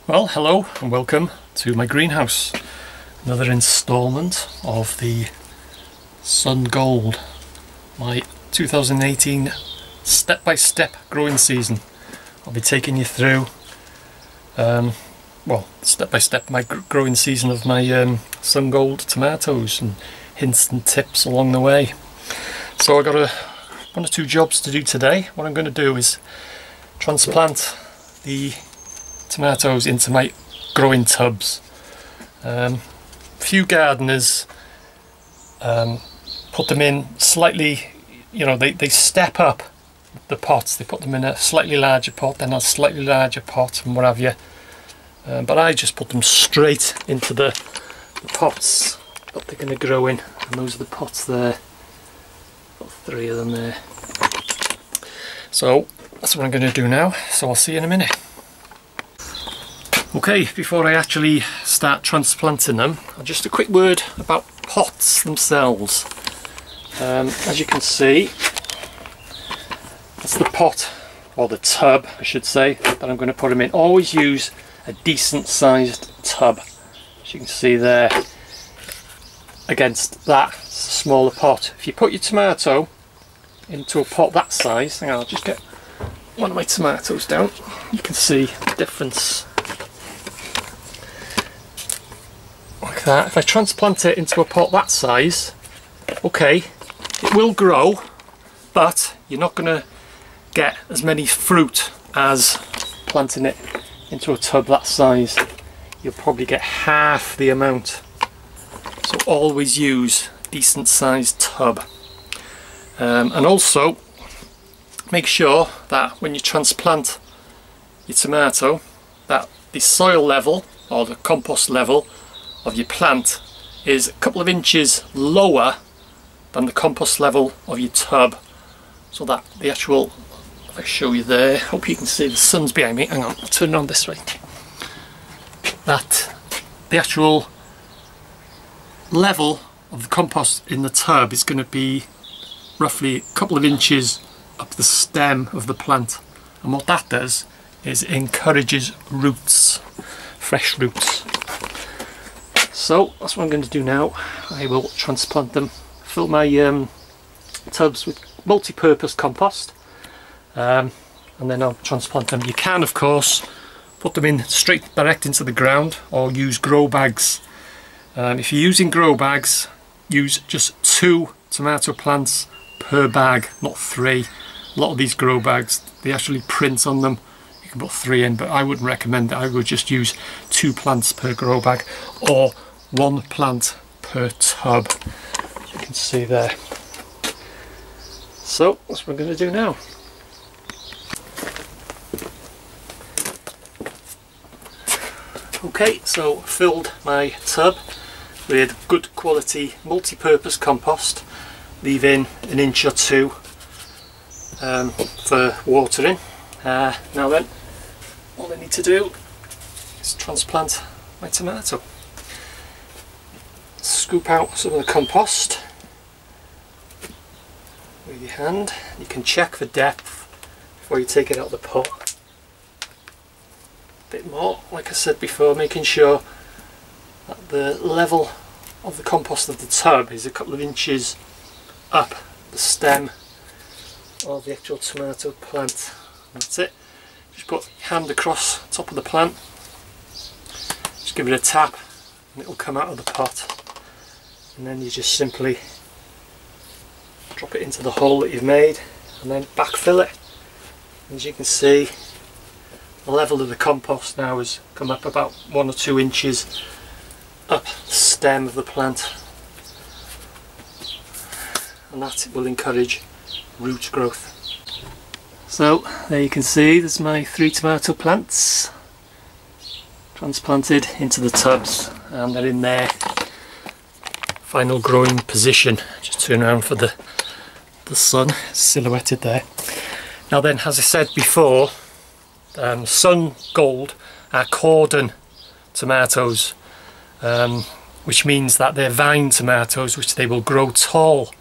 Well, hello and welcome to my greenhouse. Another instalment of the Sun Gold, my 2018 step-by-step growing season. I'll be taking you through, step-by-step my growing season of my Sun Gold tomatoes and hints and tips along the way. So I've got one or two jobs to do today. What I'm going to do is transplant the tomatoes into my growing tubs. Few gardeners put them in slightly, they step up the pots. They put them in a slightly larger pot, then a slightly larger pot and what have you. But I just put them straight into the pots that they're going to grow in, and those are the pots there. Got three of them there. So that's what I'm going to do now, so I'll see you in a minute. Okay, before I actually start transplanting them, just a quick word about pots themselves. As you can see, that's the pot, or the tub I should say, that I'm going to put them in. Always use a decent sized tub, as you can see there, against that smaller pot. If you put your tomato into a pot that size, hang on, I'll just get one of my tomatoes down, you can see the difference. Like that. If I transplant it into a pot that size, okay, it will grow, but you're not going to get as many fruit as planting it into a tub that size. You'll probably get half the amount. So always use a decent sized tub. And also make sure that when you transplant your tomato, that the soil level or the compost level of your plant is a couple of inches lower than the compost level of your tub, so that the actual, if I show you there, hope you can see, the sun's behind me, hang on, I'll turn it on this way, that the actual level of the compost in the tub is going to be roughly a couple of inches up the stem of the plant, and what that does is it encourages roots, fresh roots. So that's what I'm going to do now. I will transplant them, fill my tubs with multi-purpose compost, and then I'll transplant them. You can of course put them in straight direct into the ground or use grow bags. If you're using grow bags, use just 2 tomato plants per bag, not 3. A lot of these grow bags, they actually print on them, you can put 3 in, but I wouldn't recommend it. I would just use 2 plants per grow bag, or 1 plant per tub, you can see there. So that's what I'm going to do now. Okay, so filled my tub with good quality multi-purpose compost, leaving 1 inch or 2 for watering. Now then, all I need to do is transplant my tomato. Scoop out some of the compost with your hand. You can check for depth before you take it out of the pot. A bit more, like I said before, making sure that the level of the compost of the tub is a couple of inches up the stem of the actual tomato plant. That's it. Just put your hand across the top of the plant, just give it a tap and it will come out of the pot, and then you just simply drop it into the hole that you've made and then backfill it. As you can see, the level of the compost now has come up about 1 or 2 inches up the stem of the plant, and that will encourage root growth. So there you can see there's my 3 tomato plants transplanted into the tubs, and they're in their final growing position. Just turn around for the sun silhouetted there. Now then, as I said before, Sun Gold are cordon tomatoes, which means that they're vine tomatoes, which they will grow tall,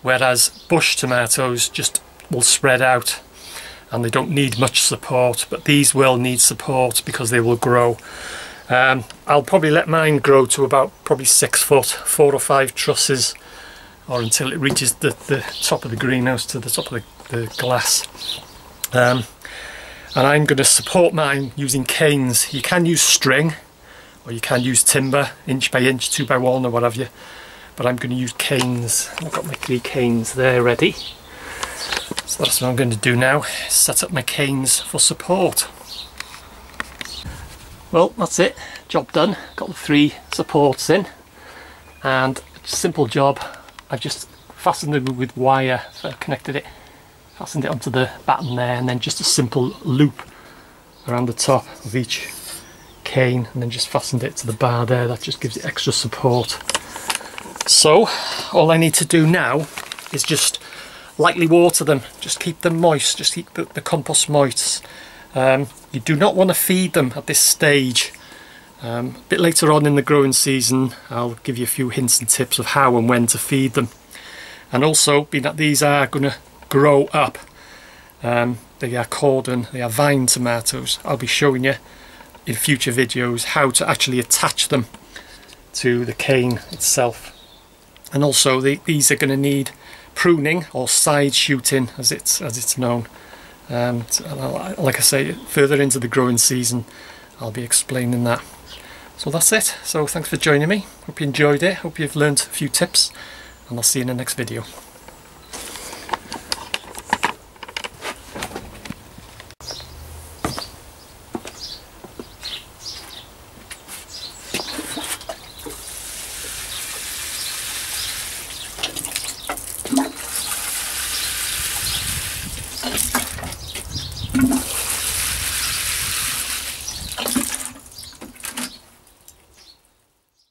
whereas bush tomatoes just will spread out. and they don't need much support, but these will need support because they will grow. I'll probably let mine grow to about probably 6 foot, 4 or 5 trusses, or until it reaches the top of the greenhouse, to the top of the glass. And I'm going to support mine using canes. You can use string, or you can use timber, inch by inch, 2 by 1 or whatever you, but I'm going to use canes. I've got my 3 canes there ready. So that's what I'm going to do now, set up my canes for support. Well, that's it, job done. Got the 3 supports in, and it's a simple job. I've just fastened it with wire, so I've connected it, fastened it onto the batten there, and then just a simple loop around the top of each cane, and then just fastened it to the bar there. That just gives it extra support. So all I need to do now is just lightly water them, just keep them moist, just keep the compost moist. You do not want to feed them at this stage. A bit later on in the growing season I'll give you a few hints and tips of how and when to feed them. And also, being that these are going to grow up, they are cordon, they are vine tomatoes, I'll be showing you in future videos how to actually attach them to the cane itself. And also these are going to need pruning, or side shooting as it's known. Like I say, further into the growing season I'll be explaining that. So that's it. So thanks for joining me. Hope you enjoyed it. Hope you've learned a few tips, and I'll see you in the next video.